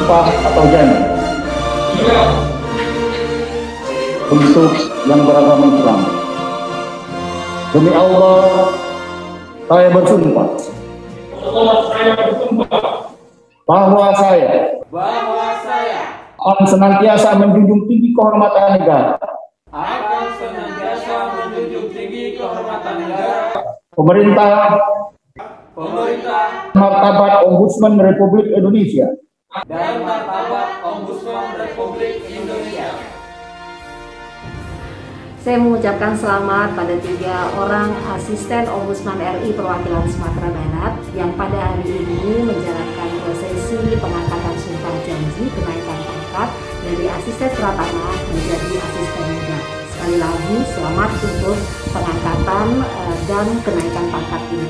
sumpah atau janji untuk yang beragama Islam. Demi Allah, saya bersumpah bahwa saya akan senantiasa menjunjung tinggi kehormatan negara, pemerintah, martabat Ombudsman Republik Indonesia, dan martabat Ombudsman Republik Indonesia. Saya mengucapkan selamat pada 3 orang asisten Ombudsman RI perwakilan Sumatera Barat yang pada hari ini menjalankan prosesi pengangkatan sumpah janji kenaikan pangkat dari asisten pratama menjadi asisten muda. Sekali lagi selamat untuk pengangkatan dan kenaikan pangkat ini.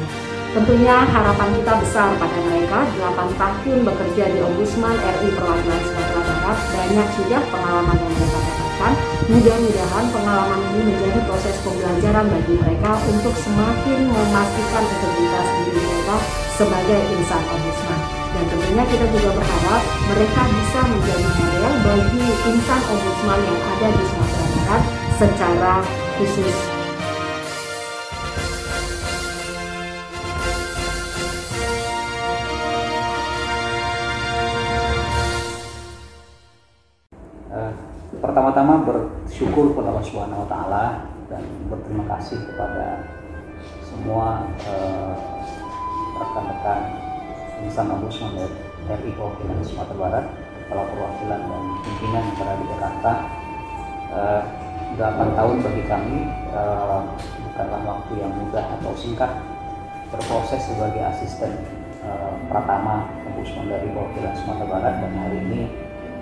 Tentunya harapan kita besar pada mereka, 8 tahun bekerja di Ombudsman RI perwakilan Sumatera Barat, banyak sudah pengalaman yang mereka dapatkan. Mudah-mudahan pengalaman ini menjadi proses pembelajaran bagi mereka untuk semakin memastikan integritas diri mereka sebagai insan Ombudsman. Dan tentunya kita juga berharap mereka bisa menjadi model bagi insan Ombudsman yang ada di Sumatera Barat secara khusus. Pertama-tama bersyukur kepada Allah Subhanahu wa Ta'ala dan berterima kasih kepada semua rekan-rekan insan Ombudsman RI perwakilan Sumatera Barat, kepala perwakilan dan pimpinan yang berada di Jakarta. 8 tahun bagi kami bukanlah waktu yang mudah atau singkat berproses sebagai asisten pratama Ombudsman dari perwakilan Sumatera Barat, dan hari ini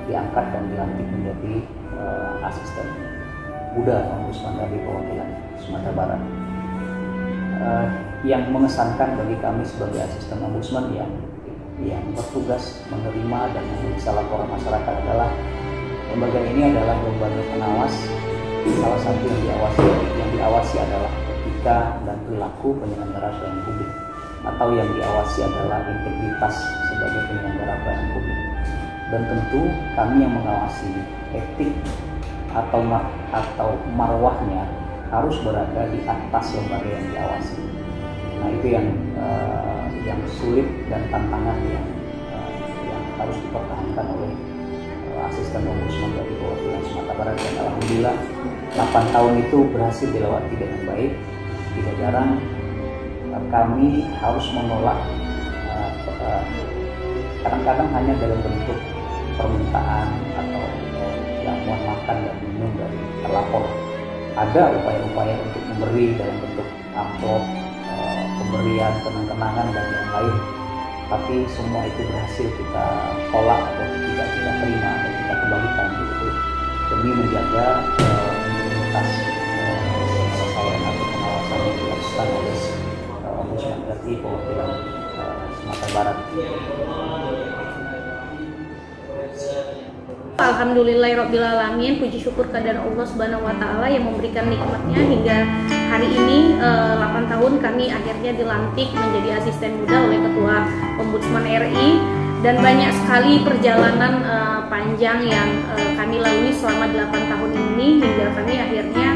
diangkat dan dilantik menjadi asisten muda Ombudsman dari perwakilan Sumatera Barat. Yang mengesankan bagi kami sebagai asisten Ombudsman yang bertugas menerima dan memeriksa laporan masyarakat adalah lembaga ini adalah lembaga pengawas. Salah satu yang diawasi adalah etika dan perilaku penyelenggara pelayanan publik, atau yang diawasi adalah integritas sebagai penyelenggara pelayanan publik. Dan tentu kami yang mengawasi etik atau marwahnya harus berada di atas lembaga yang diawasi. Nah, itu yang sulit dan tantangan yang harus dipertahankan oleh asisten Ombudsman dari perwakilan Sumatera Barat. Dan alhamdulillah 8 tahun itu berhasil dilewati dengan baik. Tidak jarang kami harus menolak kadang-kadang hanya dalam bentuk permintaan atau jamuan makan dan minum dari terlapor. Ada upaya-upaya untuk memberi dalam bentuk amplop, pemberian, kenang-kenangan dan yang lain, tapi semua itu berhasil kita tolak atau tidak kita terima atau kita kembalikan gitu, demi menjaga integritas penyelesaian atau pengawasan yang dilakukan oleh Ombudsman RI perwakilan Sumatera Barat. Alhamdulillahirrabbilalamin, puji syukur kehadirat Allah Subhanahu wa Ta'ala yang memberikan nikmatnya hingga hari ini 8 tahun kami akhirnya dilantik menjadi asisten muda oleh Ketua Ombudsman RI, dan banyak sekali perjalanan panjang yang kami lalui selama 8 tahun ini hingga kami akhirnya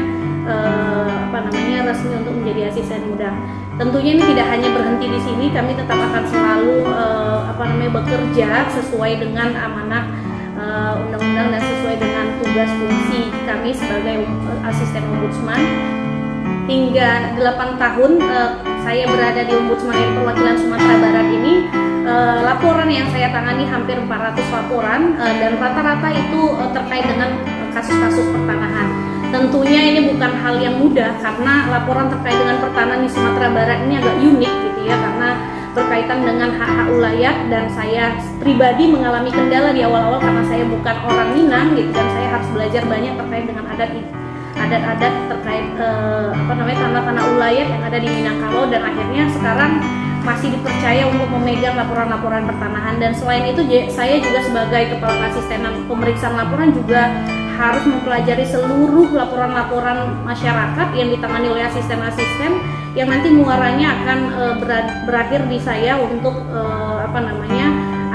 resmi untuk menjadi asisten muda. Tentunya ini tidak hanya berhenti di sini, kami tetap akan selalu bekerja sesuai dengan amanah undang-undang dan sesuai dengan tugas fungsi kami sebagai asisten Ombudsman. Hingga 8 tahun saya berada di Ombudsman RI perwakilan Sumatera Barat ini, laporan yang saya tangani hampir 400 laporan, dan rata-rata itu terkait dengan kasus-kasus pertanahan. Tentunya ini bukan hal yang mudah karena laporan terkait dengan pertanahan di Sumatera Barat ini agak unik gitu ya, karena berkaitan dengan hak-hak ulayat, dan saya pribadi mengalami kendala di awal-awal karena saya bukan orang Minang gitu, dan saya harus belajar banyak terkait dengan adat-adat terkait tanah-tanah ulayat yang ada di Minangkabau, dan akhirnya sekarang masih dipercaya untuk memegang laporan-laporan pertanahan. Dan selain itu saya juga sebagai kepala asistenan pemeriksaan laporan juga harus mempelajari seluruh laporan-laporan masyarakat yang ditangani oleh asisten-asisten yang nanti muaranya akan berakhir di saya untuk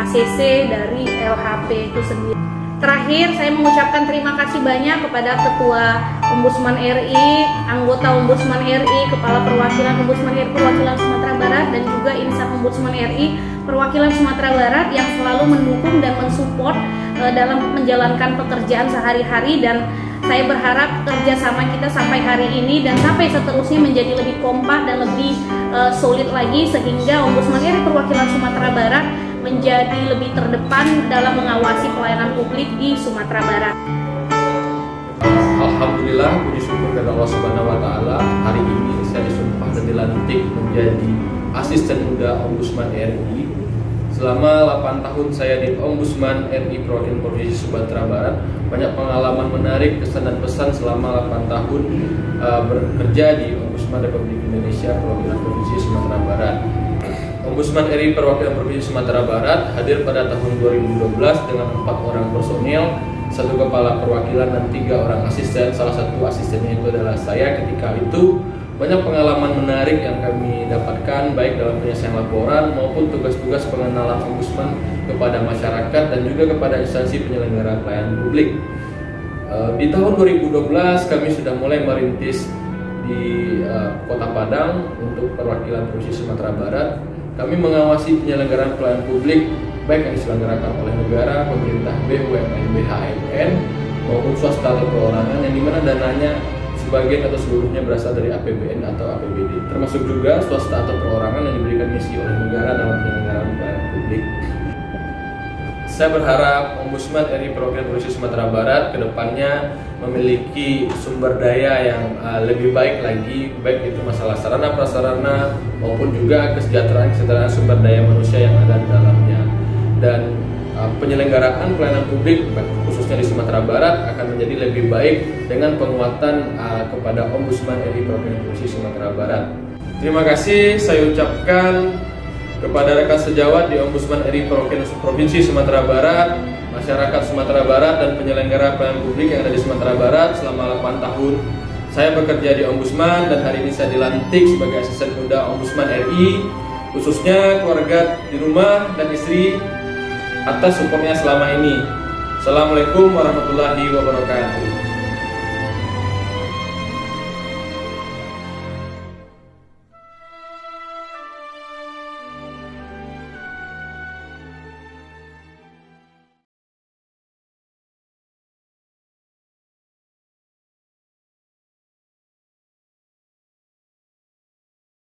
ACC dari LHP itu sendiri. Terakhir, saya mengucapkan terima kasih banyak kepada Ketua Ombudsman RI, anggota Ombudsman RI, Kepala Perwakilan Ombudsman RI Perwakilan Sumatera Barat, dan juga Insan Ombudsman RI Perwakilan Sumatera Barat yang selalu mendukung dan mensupport dalam menjalankan pekerjaan sehari-hari, dan saya berharap kerjasama kita sampai hari ini dan sampai seterusnya menjadi lebih kompak dan lebih solid lagi, sehingga Ombudsman RI Perwakilan Sumatera Barat menjadi lebih terdepan dalam mengawasi pelayanan publik di Sumatera Barat. Alhamdulillah, puji syukur kepada Allah Subhanahu wa Ta'ala. Hari ini saya disumpah dan dilantik menjadi asisten muda Ombudsman RI. Selama 8 tahun saya di Ombudsman RI Perwakilan Provinsi Sumatera Barat, banyak pengalaman menarik, kesan dan pesan selama 8 tahun bekerja di Ombudsman Republik Indonesia Perwakilan Provinsi Sumatera Barat. Ombudsman RI Perwakilan Provinsi Sumatera Barat hadir pada tahun 2012 dengan 4 orang personil, 1 kepala perwakilan dan 3 orang asisten. Salah satu asistennya itu adalah saya. Ketika itu banyak pengalaman menarik yang kami dapatkan, baik dalam penyelesaian laporan maupun tugas-tugas pengenalan Ombudsman kepada masyarakat dan juga kepada instansi penyelenggara pelayanan publik. Di tahun 2012 kami sudah mulai merintis di Kota Padang untuk perwakilan Provinsi Sumatera Barat. Kami mengawasi penyelenggaraan pelayanan publik baik yang diselenggarakan oleh negara, pemerintah, BUMN, BHMN maupun swasta atau perorangan, yang dimana dananya sebagian atau seluruhnya berasal dari APBN atau APBD, termasuk juga swasta atau perorangan yang diberikan misi oleh negara dalam penyelenggaraan pelayanan publik. Saya berharap Ombudsman RI Perwakilan Provinsi Sumatera Barat kedepannya memiliki sumber daya yang lebih baik lagi, baik itu masalah sarana prasarana maupun juga kesejahteraan sumber daya manusia yang ada di dalamnya. Dan penyelenggaraan pelayanan publik khususnya di Sumatera Barat akan menjadi lebih baik dengan penguatan kepada Ombudsman RI Perwakilan Provinsi Sumatera Barat. Terima kasih saya ucapkan kepada rekan sejawat di Ombudsman RI Perwakilan Provinsi Sumatera Barat, masyarakat Sumatera Barat dan penyelenggara pelayanan publik yang ada di Sumatera Barat selama 8 tahun. Saya bekerja di Ombudsman dan hari ini saya dilantik sebagai asisten muda Ombudsman RI, khususnya keluarga di rumah dan istri atas supportnya selama ini. Assalamualaikum warahmatullahi wabarakatuh.